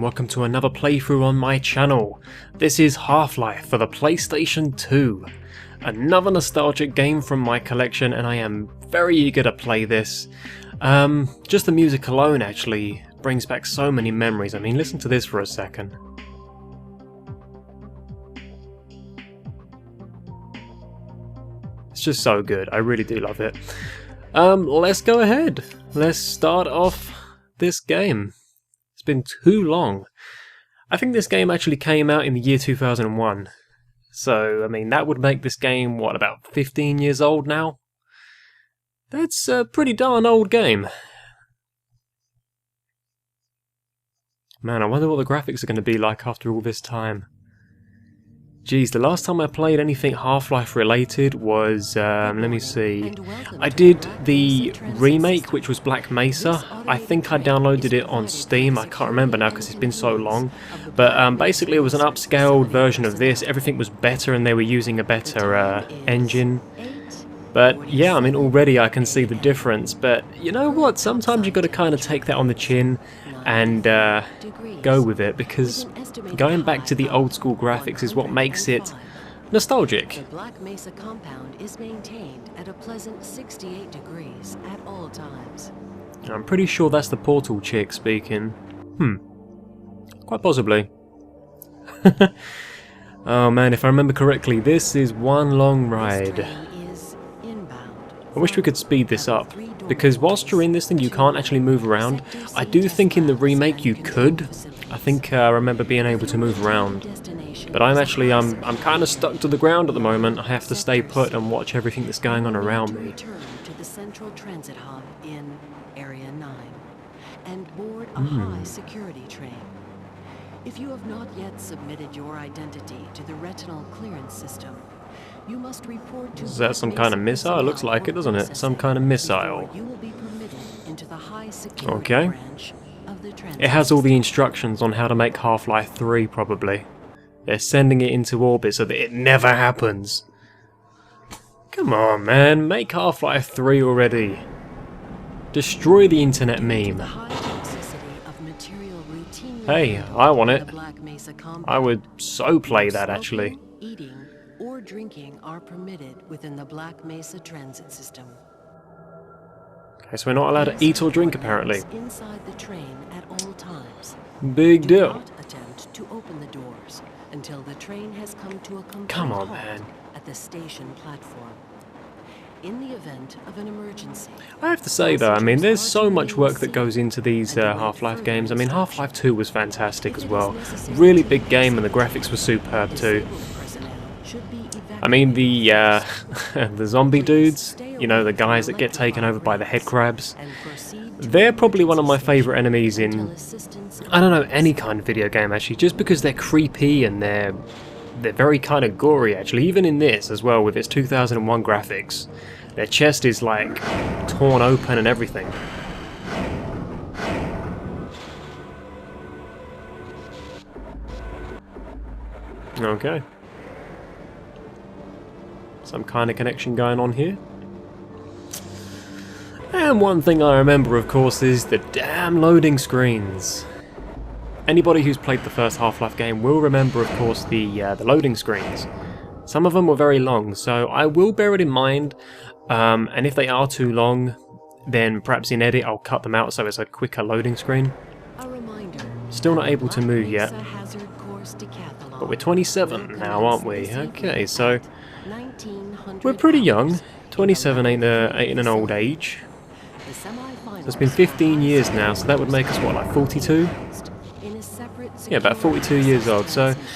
welcome to another playthrough on my channel. This is Half-Life for the PlayStation 2. Another nostalgic game from my collection, and I am very eager to play this. Just the music alone actually brings back so many memories. I mean, listen to this for a second. It's just so good, I really do love it. Let's go ahead. Let's start off this game. It's been too long. I think this game actually came out in the year 2001. So, I mean, that would make this game, what, about 15 years old now? That's a pretty darn old game. Man, I wonder what the graphics are going to be like after all this time. Geez, the last time I played anything Half-Life related was, let me see, I did the remake, which was Black Mesa. I think I downloaded it on Steam, I can't remember now because it's been so long. But basically it was an upscaled version of this, everything was better and they were using a better engine. But yeah, I mean, already I can see the difference, but you know what, sometimes you've got to kind of take that on the chin and go with it, because going back to the old school graphics is what makes it nostalgic. The Black Mesa compound is maintained at a pleasant 68 degrees at all times. I'm pretty sure that's the Portal chick speaking. Quite possibly. Oh man, if I remember correctly, this is one long ride. I wish we could speed this up, because whilst you're in this thing you can't actually move around. I do think in the remake you could. I think I remember being able to move around. But I'm kind of stuck to the ground at the moment. I have to stay put and watch everything that's going on around me. Return to the central transit hub in Area 9 and board a high security train. If you have not yet submitted your identity to the retinal clearance system, you must report to. Is that some kind of missile? It looks like it, doesn't it? Some kind of missile. You will be permitted into the high security Okay. branch of the transit It has all the instructions on how to make Half-Life 3, probably. They're sending it into orbit so that it never happens. Come on, man. Make Half-Life 3 already. Destroy the internet meme. The high toxicity of material routinely Hey, found I want in it. the Black Mesa compound. I would so play that, actually. Smoking, eating, or drinking are permitted within the Black Mesa transit system. Okay, so we're not allowed to eat or drink, apparently. Inside the train at all times. Big Do deal. not attempt to open the doors until the train has come to a complete Come on, halt man. at the station platform. In the event of an emergency, I have to say though, I mean, there's so much work that goes into these Half-Life games. I mean, Half-Life 2 was fantastic as well. Really big game and the graphics were superb too. personnel should be I mean, the the zombie dudes, you know, the guys that get taken over by the head crabs, and proceed to they're probably one of my favourite enemies in, assistance. I don't know, any kind of video game actually, just because they're creepy and they're very kind of gory actually, even in this as well with its 2001 graphics. Their chest is like torn open and everything. Okay. Some kind of connection going on here. And one thing I remember, of course, is the damn loading screens. Anybody who's played the first Half-Life game will remember, of course, the loading screens. Some of them were very long, so I will bear it in mind. And if they are too long, then perhaps in edit I'll cut them out so it's a quicker loading screen. A reminder. Still not able to Black move yet. Mesa hazard course decathlon But we're 27 now, aren't we? Okay, so 1900 we're pretty young. hours. 27 ain't an old age. The semi-finals So it's been 15 years now, so that would make us, what, like 42? in a separate Yeah, about 42 secure years old. So station.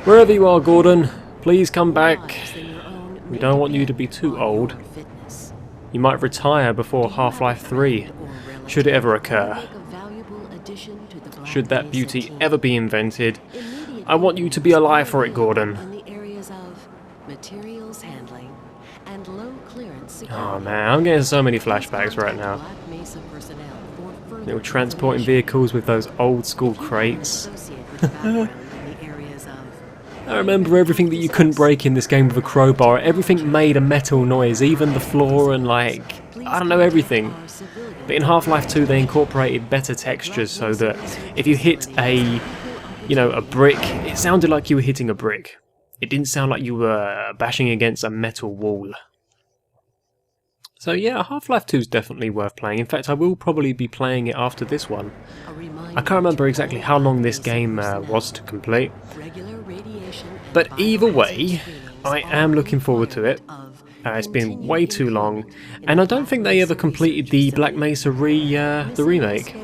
wherever you are, Gordon, please come back. Lives in your own We don't want you to be made-up too body old. or fitness. You might retire before Half-Life 3, should it ever occur. Make a valuable addition to the Black Should that Mesa beauty team. ever be invented. Immediate I want you to be alive for it, in Gordon. the areas of materials handling and low clearance security. Oh man, I'm getting so many flashbacks right now. Black Mesa personnel for further They were transporting information. vehicles with those old school crates. Associate with background in the areas of I remember everything that you couldn't break in this game with a crowbar. Everything made a metal noise, even the floor and like, I don't know, everything. But in Half-Life 2 they incorporated better textures so that if you hit a you know, a brick. It sounded like you were hitting a brick. It didn't sound like you were bashing against a metal wall. So yeah, Half-Life 2 is definitely worth playing. In fact, I will probably be playing it after this one. I can't remember exactly how long this game was to complete. But either way, I am looking forward to it. It's been way too long, and I don't think they ever completed the Black Mesa the remake.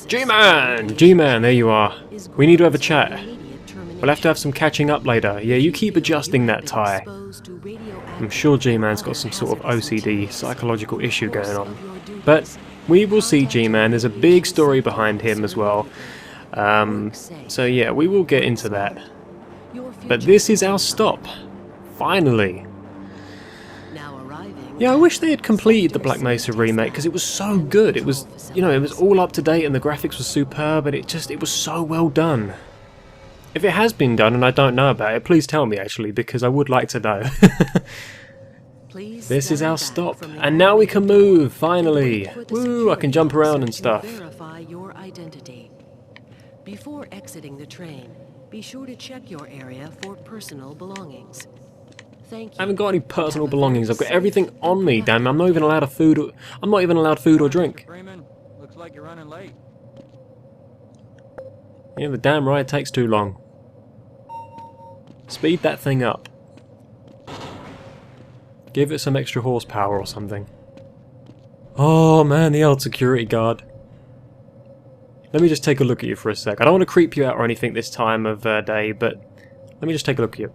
G-Man! G-Man, there you are. We need to have a chat. We'll have to have some catching up later. Yeah, you keep adjusting that tie. I'm sure G-Man's got some sort of OCD psychological issue going on. But we will see G-Man. There's a big story behind him as well. So yeah, we will get into that. But this is our stop. Finally. Yeah, I wish they had completed the Black Mesa remake because it was so good. It was, you know, it was all up to date and the graphics were superb, and it was so well done. If it has been done and I don't know about it, please tell me actually, because I would like to know. This is our stop, and now we can move, finally. Woo, I can jump around and stuff. Verify your identity. Before exiting the train, be sure to check your area for personal belongings. Thank you. I haven't got any personal belongings. I've got everything on me. Damn, I'm not even allowed food. I'm not even allowed food or drink. Freeman, looks like you're running late. Yeah, the damn ride takes too long. Speed that thing up. Give it some extra horsepower or something. Oh man, the old security guard. Let me just take a look at you for a sec. I don't want to creep you out or anything this time of day, but let me just take a look at you.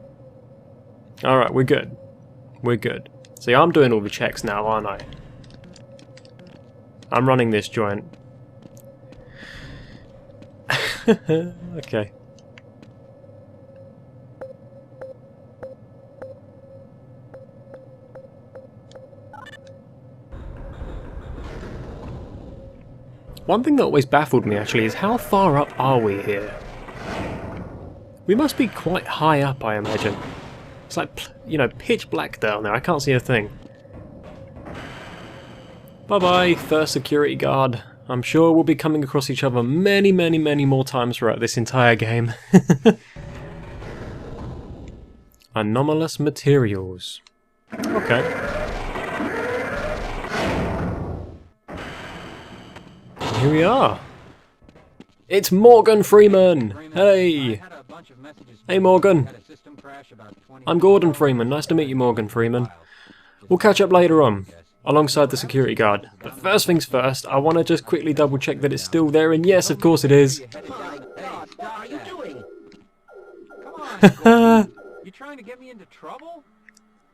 Alright, we're good. We're good. See, I'm doing all the checks now, aren't I? I'm running this joint. Okay. One thing that always baffled me actually is how far up are we here? We must be quite high up, I imagine. It's like, you know, pitch black down there. I can't see a thing. Bye-bye, first security guard. I'm sure we'll be coming across each other many, many, many more times throughout this entire game. Anomalous materials. Okay. Here we are. It's Morgan Freeman! Hey! Hey Morgan! I'm Gordon Freeman. Nice to meet you, Morgan Freeman. We'll catch up later on, alongside the security guard. But first things first, I want to just quickly double check that it's still there, and yes, of course it is. What are you doing? Come on, you trying to get me into trouble?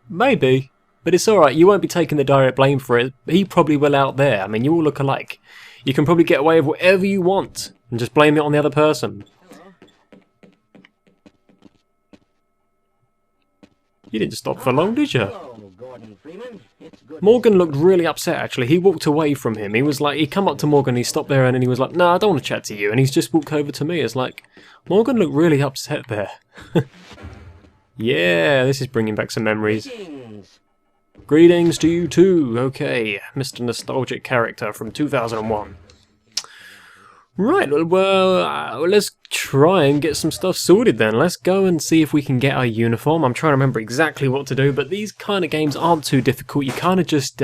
Maybe. But it's alright, you won't be taking the direct blame for it. He probably will out there. I mean, you all look alike. You can probably get away with whatever you want, and just blame it on the other person. You didn't stop for long, did you? Morgan looked really upset actually. He walked away from him. He was like, he come up to Morgan, he stopped there and then he was like, "No, I don't want to chat to you." And he's just walked over to me. It's like, Morgan looked really upset there. Yeah, this is bringing back some memories. Greetings to you too. Okay, Mr. Nostalgic Character from 2001. Right, well, let's try and get some stuff sorted then. Let's go and see if we can get our uniform. I'm trying to remember exactly what to do, but these kind of games aren't too difficult. You kind of just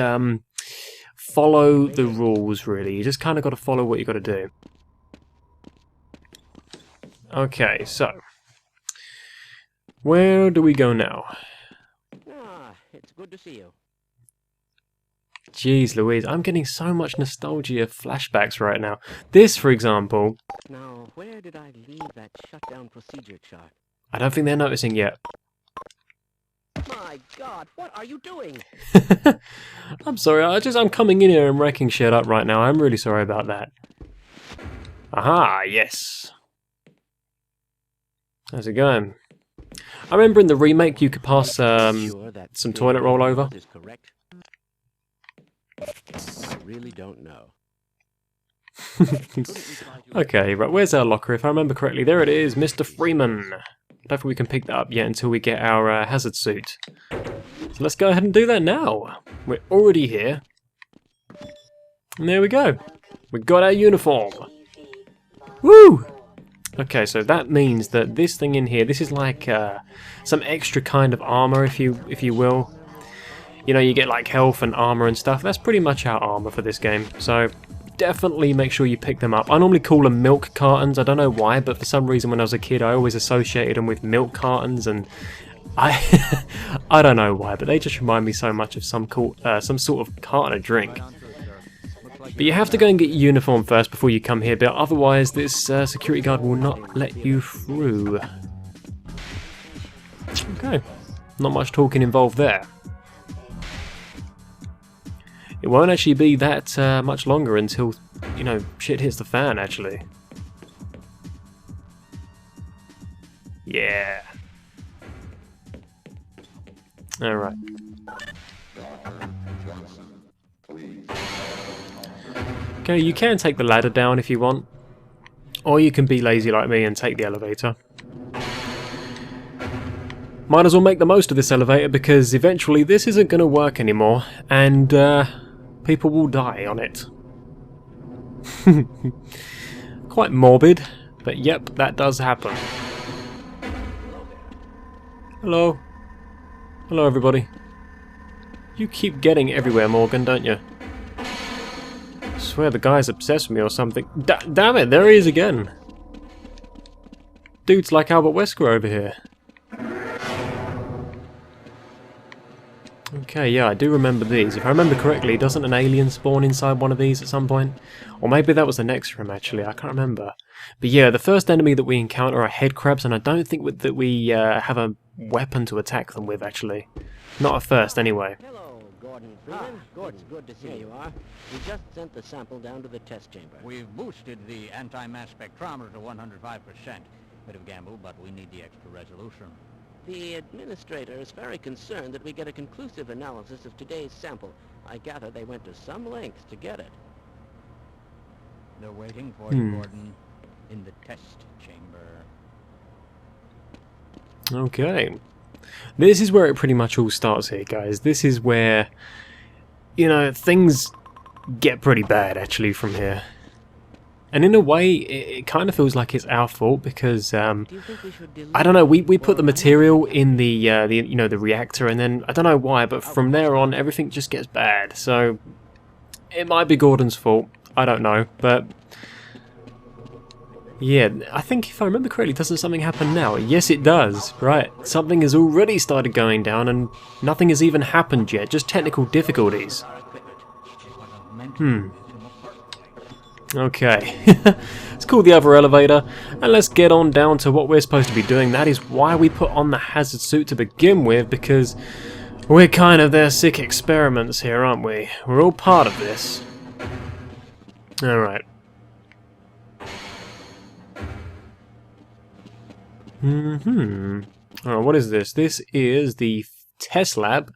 follow the rules, really. You just kind of got to follow what you got to do. Okay, so where do we go now? It's good to see you. Jeez Louise, I'm getting so much nostalgia flashbacks right now. This, for example... Now, where did I leave that shutdown procedure chart? I don't think they're noticing yet. My God, what are you doing? I'm sorry, I'm coming in here and wrecking shit up right now. I'm really sorry about that. Aha, yes. How's it going? I remember in the remake you could pass some toilet roll over. I really don't know. Okay, right, where's our locker? If I remember correctly, there it is, Mr. Freeman. I don't think we can pick that up yet until we get our hazard suit. So let's go ahead and do that now. We're already here. And there we go. We got our uniform. Woo! Okay, so that means that this thing in here, this is like some extra kind of armor, if you will. You know, you get like health and armor and stuff. That's pretty much our armor for this game. So definitely make sure you pick them up. I normally call them milk cartons. I don't know why, but for some reason when I was a kid, I always associated them with milk cartons, and I I don't know why, but they just remind me so much of some sort of carton of drink. But you have to go and get your uniform first before you come here, but otherwise this security guard will not let you through. Okay, not much talking involved there. It won't actually be that much longer until, you know, shit hits the fan, actually. Yeah. Alright. Okay, you can take the ladder down if you want. Or you can be lazy like me and take the elevator. Might as well make the most of this elevator because eventually this isn't going to work anymore and people will die on it. Quite morbid, but yep, that does happen. Hello. Hello everybody. You keep getting everywhere, Morgan, don't you? I swear the guy's obsessed with me or something. Damn it, there he is again. Dude's like Albert Wesker over here. Okay, yeah, I do remember these. If I remember correctly, doesn't an alien spawn inside one of these at some point? Or maybe that was the next room, actually, I can't remember. But yeah, the first enemy that we encounter are head crabs, and I don't think that we have a weapon to attack them with, actually. Not at first, anyway. Hello, Gordon Freeman. Gordon, good to see you. Are. We just sent the sample down to the test chamber. We've boosted the anti-mass spectrometer to 105%. Bit of gamble, but we need the extra resolution. The administrator is very concerned that we get a conclusive analysis of today's sample. I gather they went to some lengths to get it. They're waiting for you, Gordon, in the test chamber. Okay. This is where it pretty much all starts here, guys. This is where, you know, things get pretty bad, actually, from here. And in a way, it kind of feels like it's our fault because I don't know. We put the material in the you know, the reactor, and then I don't know why, but from there on, everything just gets bad. So it might be Gordon's fault. I don't know, but yeah, I think if I remember correctly, doesn't something happen now? Yes, it does. Right, something has already started going down, and nothing has even happened yet. Just technical difficulties. Okay, let's call the other elevator and let's get on down to what we're supposed to be doing. That is why we put on the hazard suit to begin with, because we're kind of their sick experiments here, aren't we? We're all part of this. Alright. Alright, what is this? This is the test lab,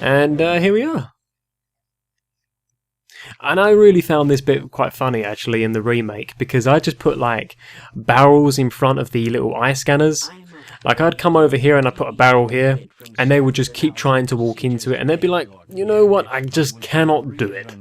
and here we are. And I really found this bit quite funny, actually, in the remake, because I just put, like, barrels in front of the little eye scanners. Like, I'd come over here and I'd put a barrel here, and they would just keep trying to walk into it, and they'd be like, you know what, I just cannot do it.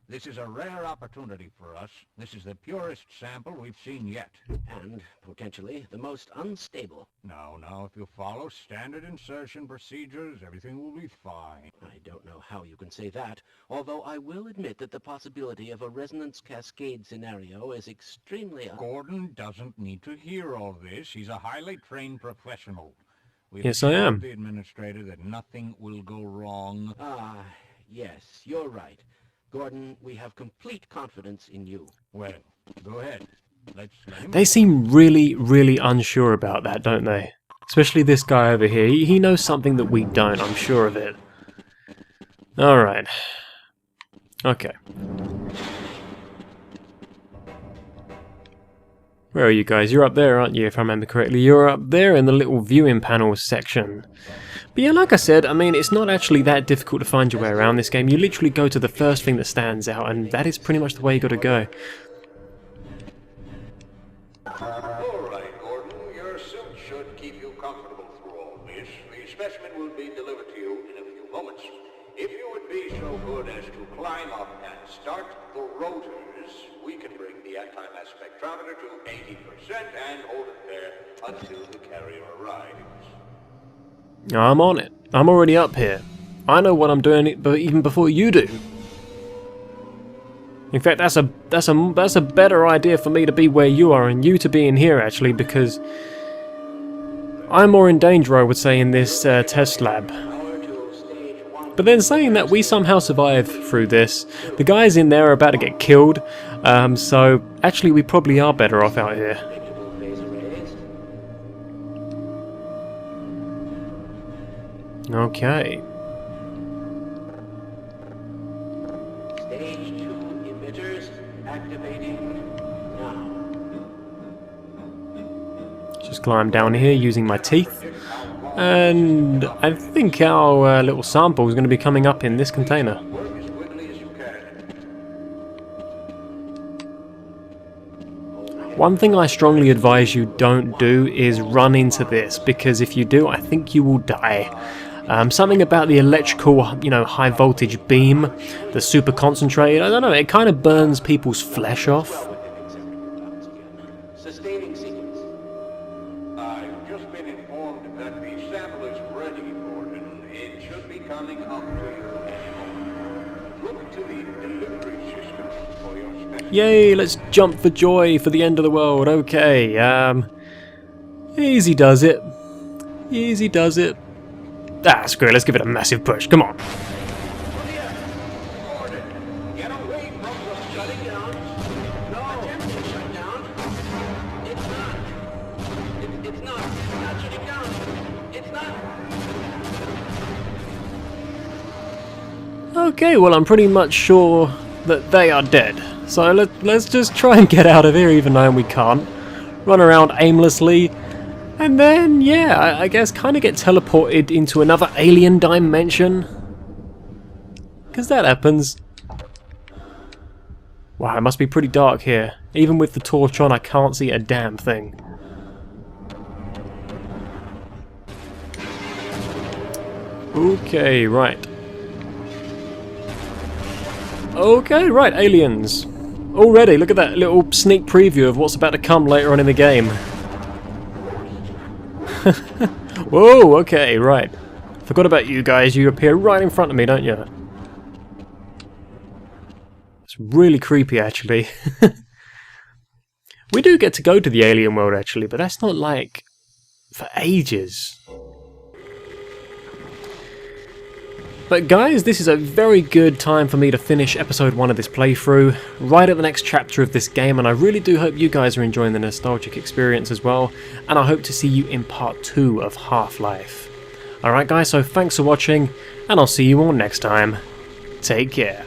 This is a rare opportunity for us. This is the purest sample we've seen yet. And, potentially, the most unstable. Now, if you follow standard insertion procedures, everything will be fine. I don't know how you can say that, although I will admit that the possibility of a resonance cascade scenario is extremely... Gordon doesn't need to hear all this. He's a highly trained professional. We've Yes, I am. assured the administrator that nothing will go wrong. Ah, yes, you're right. Gordon, we have complete confidence in you. Well, go ahead. Let's let him... They seem really, really unsure about that, don't they? Especially this guy over here. He knows something that we don't, I'm sure of it. Alright. Okay. Where are you guys? You're up there, aren't you, if I remember correctly? You're up there in the little viewing panels section. But yeah, like I said, I mean, it's not actually that difficult to find your way around this game. You literally go to the first thing that stands out, and that is pretty much the way you got to go. Alright, Gordon. Your suit should keep you comfortable through all this. The specimen will be delivered to you in a few moments. If you would be so good as to climb up and start the rotors, we can bring the anti-mass spectrometer to 80% and hold it there until the carrier arrives. I'm on it. I'm already up here. I know what I'm doing, but even before you do. In fact, that's a better idea for me to be where you are and you to be in here, actually, because I'm more in danger, I would say, in this test lab. But then saying that we somehow survived through this, the guys in there are about to get killed, so actually we probably are better off out here. Okay. Stage 2 emitters activating now. Just climb down here using my teeth. And I think our little sample is going to be coming up in this container. Work as quickly as you can. One thing I strongly advise you don't do is run into this, because if you do, I think you will die. Something about the electrical, high voltage beam, the super concentrated, I don't know, it kind of burns people's flesh off. Sustaining sequence. I've just been informed that the sample is ready, Gordon. It should be coming up to you any moment. Look to the delivery system for your specimen. Yay, let's jump for joy for the end of the world. Okay, easy does it. Easy does it. Ah, screw it, let's give it a massive push, come on. Gordon, get away from the Shutting down. No. Attempting shut down. It's not. It's not. It's not shutting down. It's not. Okay, well I'm pretty much sure that they are dead. So let's just try and get out of here even though we can't. Run around aimlessly. And then, yeah, I guess kind of get teleported into another alien dimension. Because that happens. Wow, it must be pretty dark here. Even with the torch on, I can't see a damn thing. Okay, right. Okay, right, aliens. Already, look at that little sneak preview of what's about to come later on in the game. Whoa, okay, right. Forgot about you guys, you appear right in front of me, don't you? It's really creepy, actually. We do get to go to the alien world, actually, but that's not like for ages. But guys, this is a very good time for me to finish episode 1 of this playthrough, right at the next chapter of this game, and I really do hope you guys are enjoying the nostalgic experience as well, and I hope to see you in part 2 of Half-Life. Alright guys, so thanks for watching, and I'll see you all next time. Take care.